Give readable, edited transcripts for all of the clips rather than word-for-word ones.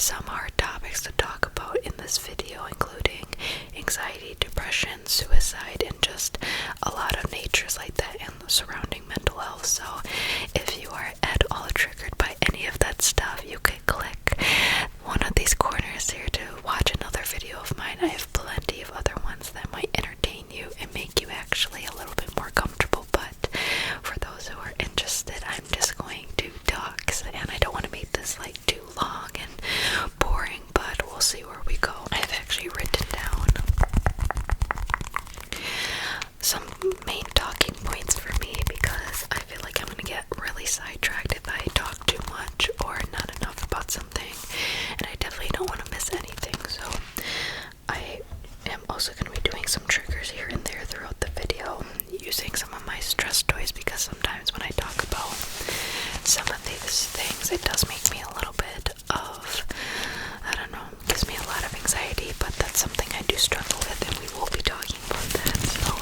some hard topics to talk about in this video, including anxiety, depression, suicide, and just a lot of natures like that and surrounding mental health. So if you are at all triggered by any of that stuff, you could click one of these corners here to watch another video of mine. I have plenty of other ones that might entertain you and make you actually a little bit more comfortable, but for those who are interested, I'm just going to talk, and I don't want to make this like too long and boring, but we'll see where we go. I've actually written down some main talking points for me because I feel like I'm going to get really sidetracked if I talk too much or not enough about something, and I definitely don't want to miss anything. So I am also going to be doing some triggers here and there throughout the video, using some of my stress toys, because sometimes when I talk about some of these things, it does make me a little bit of, I don't know, gives me a lot of anxiety, but that's something I do struggle with, and we will be talking about that. So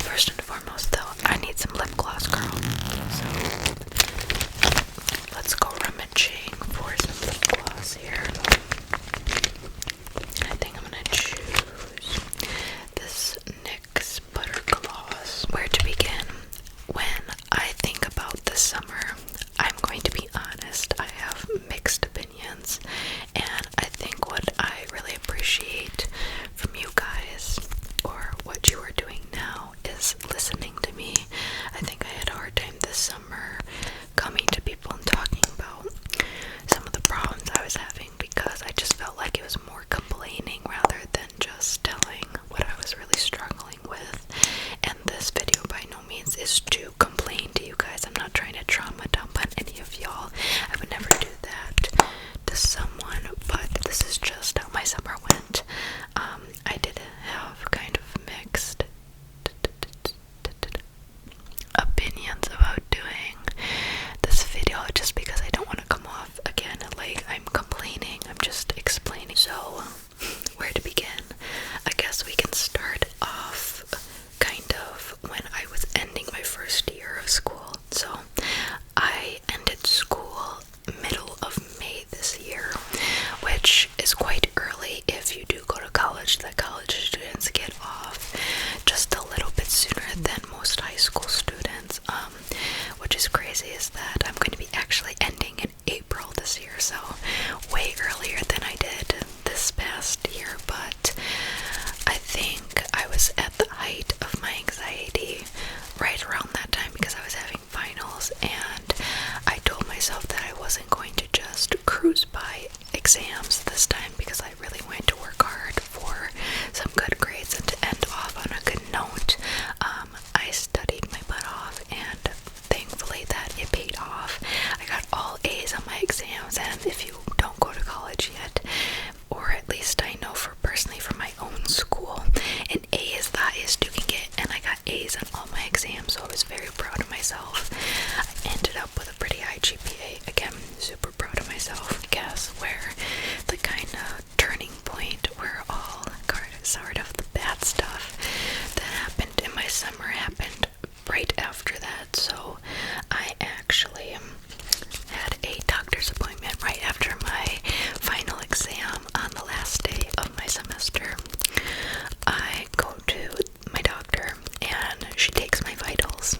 first and foremost though, I need some lip gloss, girl. So let's go rummaging for some lip gloss here. I think I'm gonna choose this NYX Butter Gloss. Where to begin? When I think about this summer, I'm going to be honest, I have mixed opinions, and I think what I really appreciate from you guys, or what you are doing now, is listening to me. I think I had a hard time this summer coming to people and talking about some of the problems I was having, because I just felt like it was more complaining rather than just telling what I was really struggling with. And this video by no means is to complain to you guys. I'm not trying to trauma dump on any of y'all. I would never do that to someone, but this is just how my summer went. I did have kind of mixed opinions about doing this video, just because I don't want to come off again like I'm complaining. I'm just explaining. So where to begin? I guess we can start off kind of when I was ending my first year of school. So I ended school middle of May this year, which is quite early if you do go to college. The college students get off just a little bit sooner than most high school students, which is crazy, is that I'm going to be actually ending in April this year, so way earlier than I did this past year. But I think I was at the height of my anxiety right around that time, because I was having finals, and I told myself that I wasn't going to just cruise by exams this time, because I really wanted to work hard for some good grades and to end off on a good note. I studied my butt off, and thankfully that it paid off. I got all A's on my exams, and if you don't go to college yet, or at least I know for personally from my own school, an A is the highest you can get, and I got A's on all my exams, so I was very proud of myself. I ended up with a pretty high GPA. Again, super proud of myself. I guess where the kind of turning point where all sort of the bad stuff that happened in my summer happened right after that. So I actually had a doctor's appointment right after my final exam on the last day of my semester. I go to my doctor, and she takes my vitals,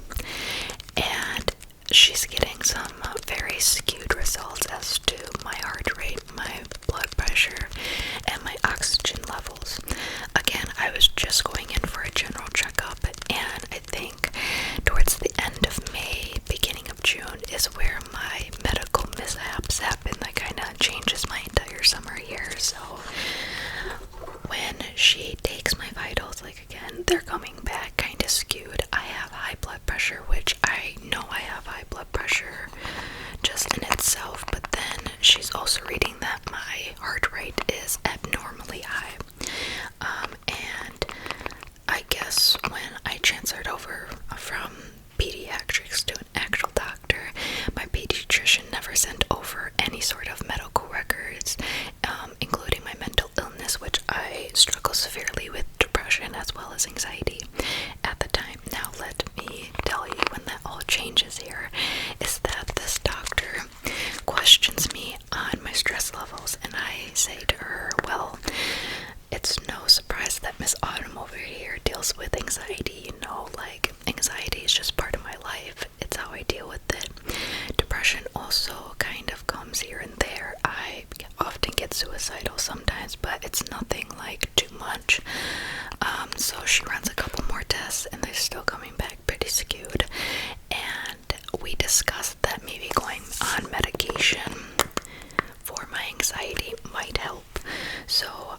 and she's getting some very skewed results as to my heart rate, my blood pressure, and my oxygen levels. Again, I was just going in for a general checkup, and I think towards the end of May, beginning of June is where my medical mishaps happen. That kind of changes my entire summer year. So when she takes my vitals, like again, they're coming back kind of skewed. I have high blood pressure, which I know I have high blood pressure just in itself, but then she's also reading that my heart rate is abnormally high. And I guess when I transferred over from pediatrics to an actual doctor, my pediatrician also kind of comes here and there. I often get suicidal sometimes, but it's nothing like too much. So she runs a couple more tests and they're still coming back pretty skewed. And we discussed that maybe going on medication for my anxiety might help. So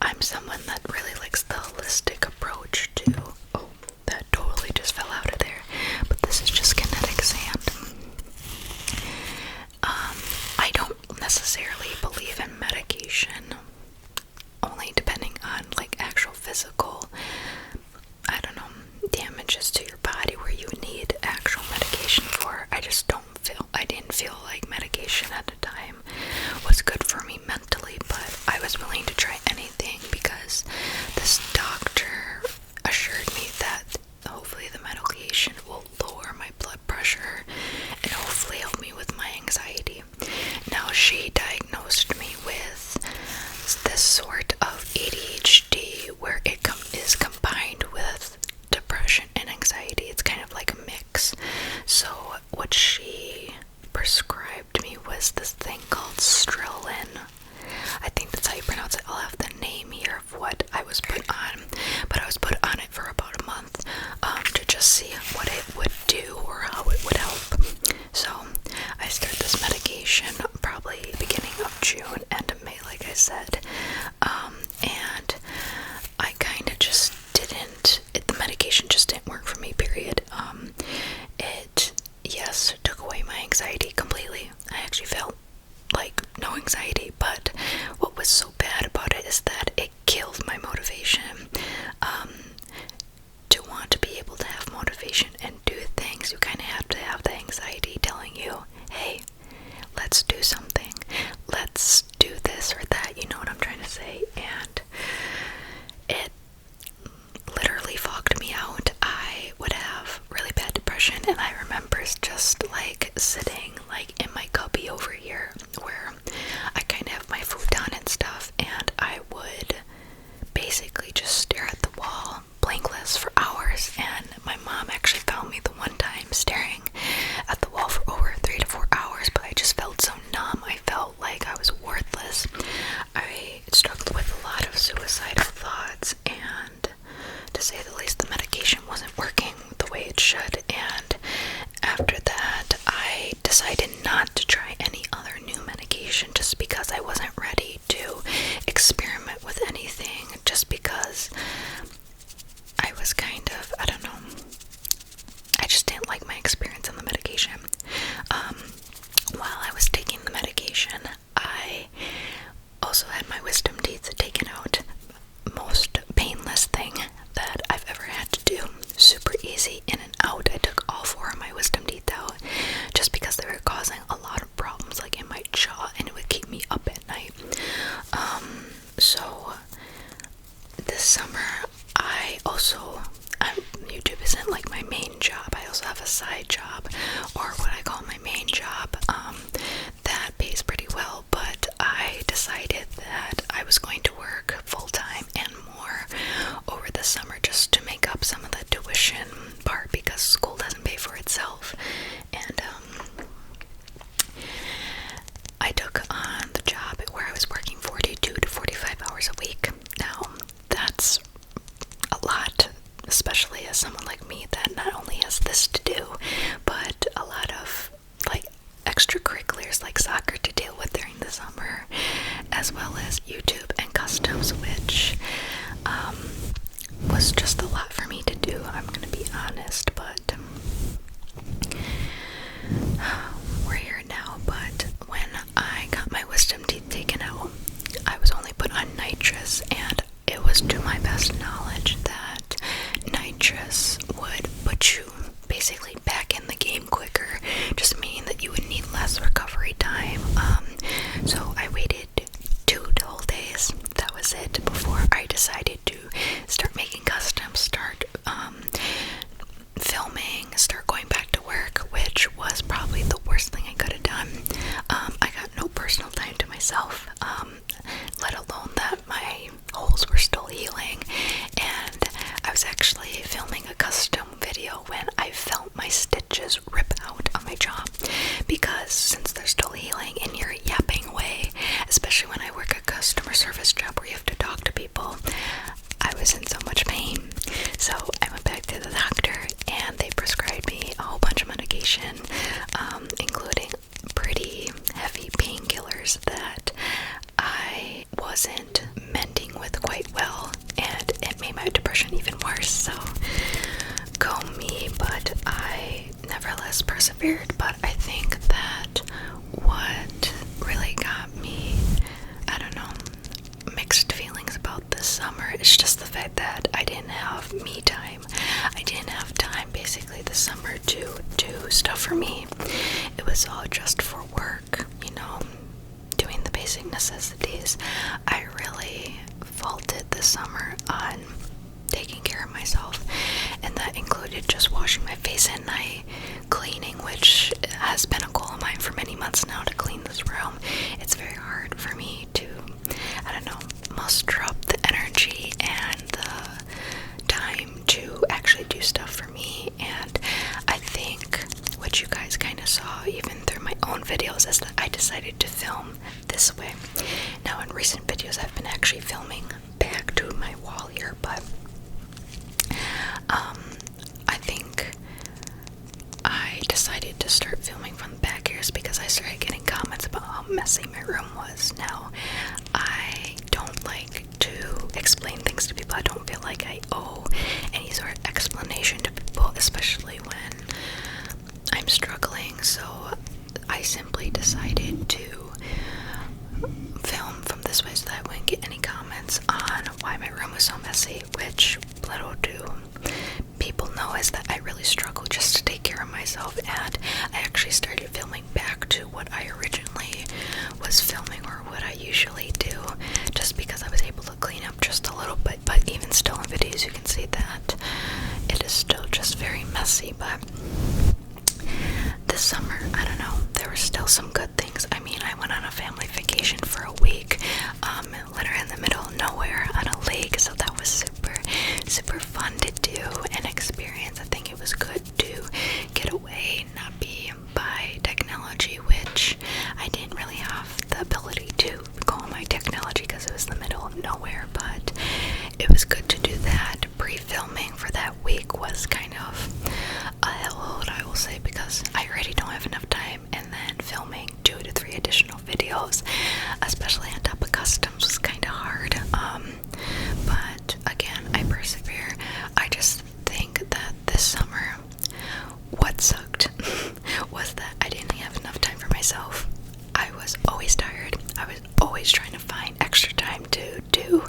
I'm someone that really likes the holistic approach to, oh, that totally just fell out of there, but this is just kinetic sand. I don't necessarily believe in medication, only depending on like actual physical, I don't know, damages to your body where you need actual medication for. I didn't feel like medication at the time was good for me mentally, but I was willing to try anything because this doctor assured me that hopefully the medication will lower my blood pressure and hopefully help me with my anxiety. Now, she diagnosed me with this sort of ADHD where it is combined with depression and anxiety. It's kind of like a mix. So what she prescribed me was this thing called Strelin. I think that's how you pronounce it. I'll have the name here of what I was put on, but I was put on it for about a month to just see what it would do or how it would help. So I started this medication probably beginning of June, end of May, like I said, and I kind of just the medication just didn't work for me, period. Yes, took away my anxiety completely. I actually felt like no anxiety, but what was so bad about it is that it killed my motivation. To want to be able to have motivation and do things, you kind of have to have the anxiety telling you, hey, let's do something, let's do this or that, you know what I'm trying to say, and it literally fogged me out. I would have really bad depression, and I remember just like sitting like in my cubby over here where I kind of have my futon and stuff, and I would basically just stare at the wall blankless for hours. And my mom actually found me the one time staring at the wall for over 3 to 4 hours, but I just felt so numb. I felt like I was worthless. I struggled with a lot of suicidal thoughts, and to say the least, the medication wasn't working the way it should. And after that, I decided not to try any other new medication just because I wasn't ready to experiment with anything, just because I was kind of, I don't know, I just didn't like my experience on the medication. While I was taking the medication, I also had my wisdom teeth taken out. Most painless thing that I've ever had to do. Super easy, in and out. I took all 4 of my wisdom teeth out just because they were causing a lot of problems like in my jaw, and it would keep me up at night. So this summer YouTube isn't like my main job. I also have a side job, or what I call my main job, that pays pretty well, but I decided that I was going to work full-time and more over the summer just to make up some of the tuition part, because school doesn't pay for itself. And I took on the job where I was working 42 to 45 hours a week. Now, that's a lot, especially as someone like me that not only has this to do, but a lot of like extracurriculars like soccer to deal with during the summer, as well as YouTube and customs, which was just a lot for me to do, I'm gonna be honest. But we're here now. But when I got my wisdom teeth taken out, I was only put on nitrous, and it was to my best knowledge that nitrous would put you basically back in the game quicker, just meaning that you would need less recovery time. So I waited 2 whole days, that was it, before I decided to start making customs, start filming, start going back to work, which was probably the worst wasn't mending with quite well, and it made my depression even worse. So go me, but I nevertheless persevered. But I think that what really got me, I don't know, mixed feelings about this summer is just the fact that I didn't have me time. I didn't have time basically this summer to do stuff for me. It was all just for work, you know, doing the basic necessities. I really faulted this summer on taking care of myself, and that included just washing my face at night, cleaning, which has been a goal of mine for many months now, to clean this room. It's very hard for me to, I don't know, muster up the energy and the time to actually do stuff for me. And I think what you guys kind of saw even through my own videos is that I decided to film this way. Now in recent videos I've been actually filming back to my wall here, but I think I decided to start filming from the back here because I started getting comments about how messy my room was. Now, I don't like to explain things to people. I don't feel like I owe any sort of explanation to people, especially when I'm struggling. So I simply decided to film from this way so that I wouldn't get any comments on why my room was so messy, which little do people know is that I really struggle just to take care of myself. And I actually started filming back to what I originally was filming, or what I usually do, just because I was able to clean up just a little bit. But even still in videos you can see that it is still just very messy. But this summer, I don't know, there were still some good things. I mean, I went on a family vacation for a week, literally in the middle of nowhere on a lake, so that was super fun to do and experience. I think it was good to get away, not be by technology, which I didn't really have the ability to go on my technology because it was the middle of nowhere. But it was good to do that. Pre-filming for that week was kind of a hellload, I will say, because I already don't have enough time, and then filming 2 to 3 additional videos, especially on top of customs, was kind of hard. But again, I persevere. I just think that this summer, what sucked was that I didn't have enough time for myself. I was always tired. I was always trying to find extra time to do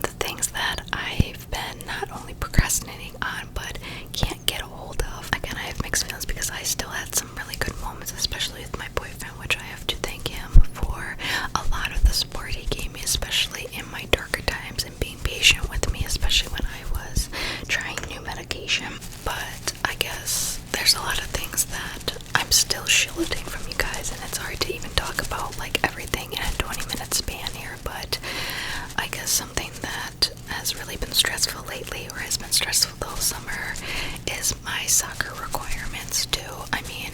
the things that I've been not only procrastinating on, but can't get a hold of. Again, I have mixed feelings because I still had some really good moments, especially with my boyfriend, which I have to thank him for a lot of the support he gave me, especially in my darker times, and being patient with me, especially when I was trying new medication. But I guess there's a lot of things that I'm still shielding from you guys, and it's hard to even talk about like everything in a 20-minute span here. But I guess something that has really been stressful lately, or has been stressful the whole summer, is my soccer requirements too. I mean,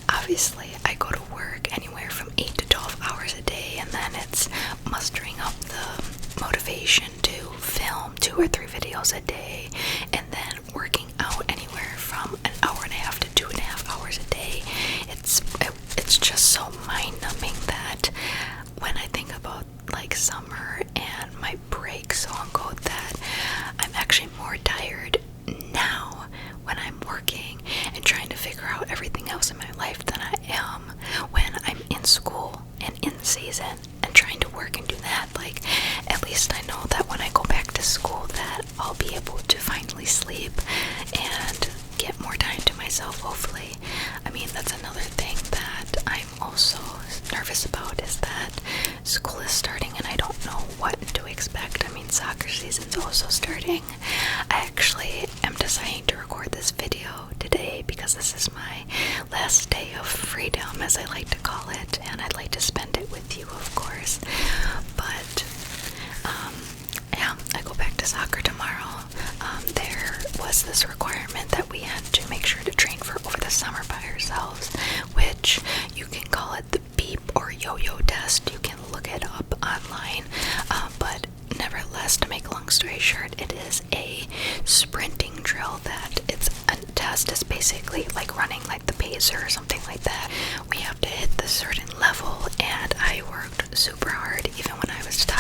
obviously I go to work anywhere from 8 to 12 hours a day, and then it's mustering up the motivation to film 2 or 3 videos a day, and then working out anywhere from an hour and a half to 2.5 hours a day. It's just so mind-numbing that when I think about like summer and my break so ago, that I'm actually more tired now when I'm working and trying to figure out everything else in my life than I am when I'm in school and in season and trying to work and do that. Like, at least I know that when I go back to school that I'll be able to finally sleep and get more time to myself, hopefully. I mean, that's another thing that I'm also nervous about, is that school is starting and I don't know what to expect. I mean, soccer season's also starting. I actually am deciding to record this video today because this is my last day of freedom, as I like to call it, and I'd like to spend it with you, of course. But yeah, I go back to soccer tomorrow. There was this requirement that we had to make sure to train for over the summer by ourselves, which you can call it the beep or yo-yo test. You can look it up online, but nevertheless, to make a long story short, it is a sprinting drill. That it's a test is basically like running like the pacer or something like that. We have to hit the certain level, and I worked super hard even when I was tired.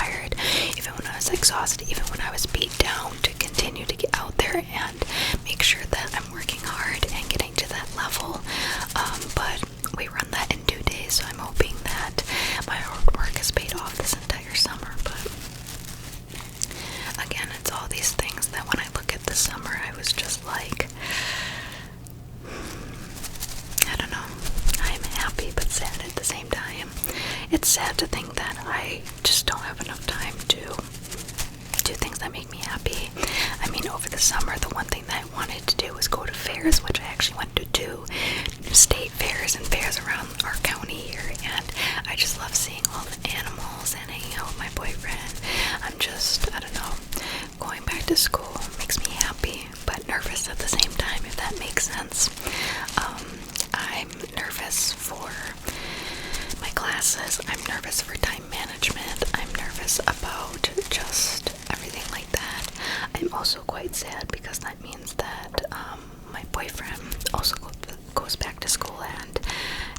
was exhausted, even when I was beat down, to continue to get out there and make sure that I'm working hard and getting to that level. But we run that in 2 days, so I'm hoping that my hard work has paid off this entire summer. But again, it's all these things that when I look at the summer, I was just like, I don't know, I'm happy but sad at the same time. It's sad to think that I just don't have enough time to do things that make me happy. I mean, over the summer, the one thing that I wanted to do was go to fairs, which I actually went to 2 state fairs and fairs around our county here, and I just love seeing all the animals and hanging out with my boyfriend. I don't know, going back to school makes me happy, but nervous at the same time, if that makes sense. I'm nervous for my classes, I'm nervous for time management, I'm nervous about just everything like that. I'm also quite sad because that means that my boyfriend also goes back to school, and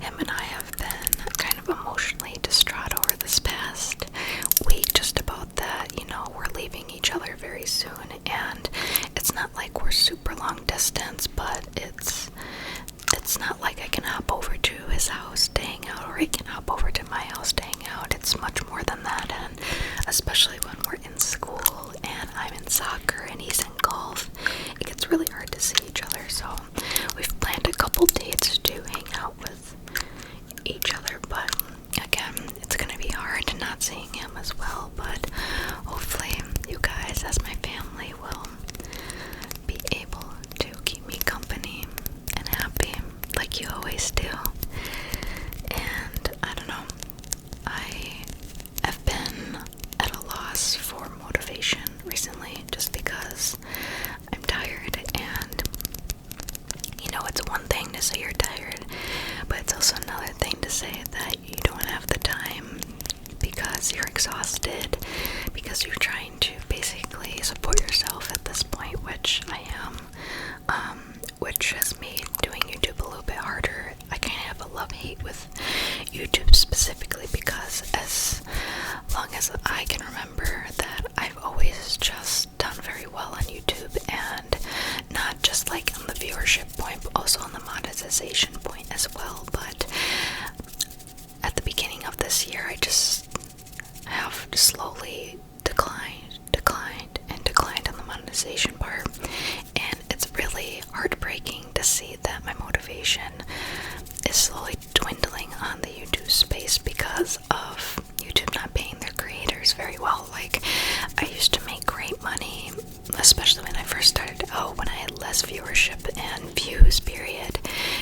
him and I have been kind of emotionally distraught over this past week just about that. You know, we're leaving each other very soon, and it's not like we're super long distance, but it's not like I can hop over to his house to hang out, or he can hop over to my house to hang out. It's much more than that, and especially when we're in school and I'm in soccer and he's in golf, it gets really hard to see each other. So we've planned a couple dates to hang out with each other, but again, it's gonna be hard not seeing him as well. But hopefully you guys, as my family, will be able to keep me company and happy like you always do. And I don't know, I have been at a loss for motivation recently, just because I'm tired. And you know, it's one thing to say you're tired, but it's also another thing to say that you don't have the time because you're exhausted, because you're trying to basically support yourself at this point, which I am, which has made doing YouTube a little bit harder. I kind of have a love-hate with YouTube specifically, because as long as I can remember, that I've always just done very well on YouTube, and not just like on the viewership point, but also on the monetization point as well. But at the beginning of this year, I just have slowly declined on the monetization part, and it's really heartbreaking to see that my motivation is slowly dwindling on the YouTube space because of YouTube not paying their creators very well. Like, I used to make great money, especially when I first started out, when I had less viewership and views, period.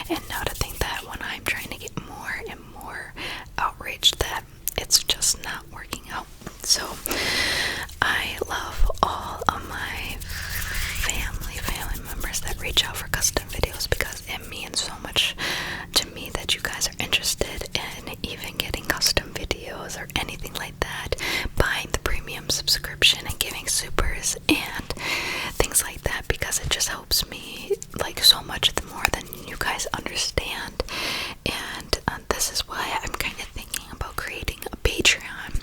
And now to think that when I'm trying to get more and more outraged that it's just not working out. So I love all of my family members that reach out for custom videos, because it means so much to me that you guys are interested in even getting custom videos or anything like that, buying the premium subscription and giving supers and things like that, because it just helps me like so much more than you guys understand. And this is why I'm kind of thinking about creating a Patreon.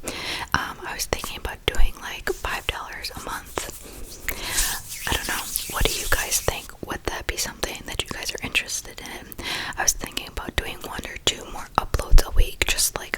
I was thinking about doing like $5 a month. I don't know, what do you guys think? Would that be something that you guys are interested in? I was thinking about doing 1 or 2 more uploads a week, just like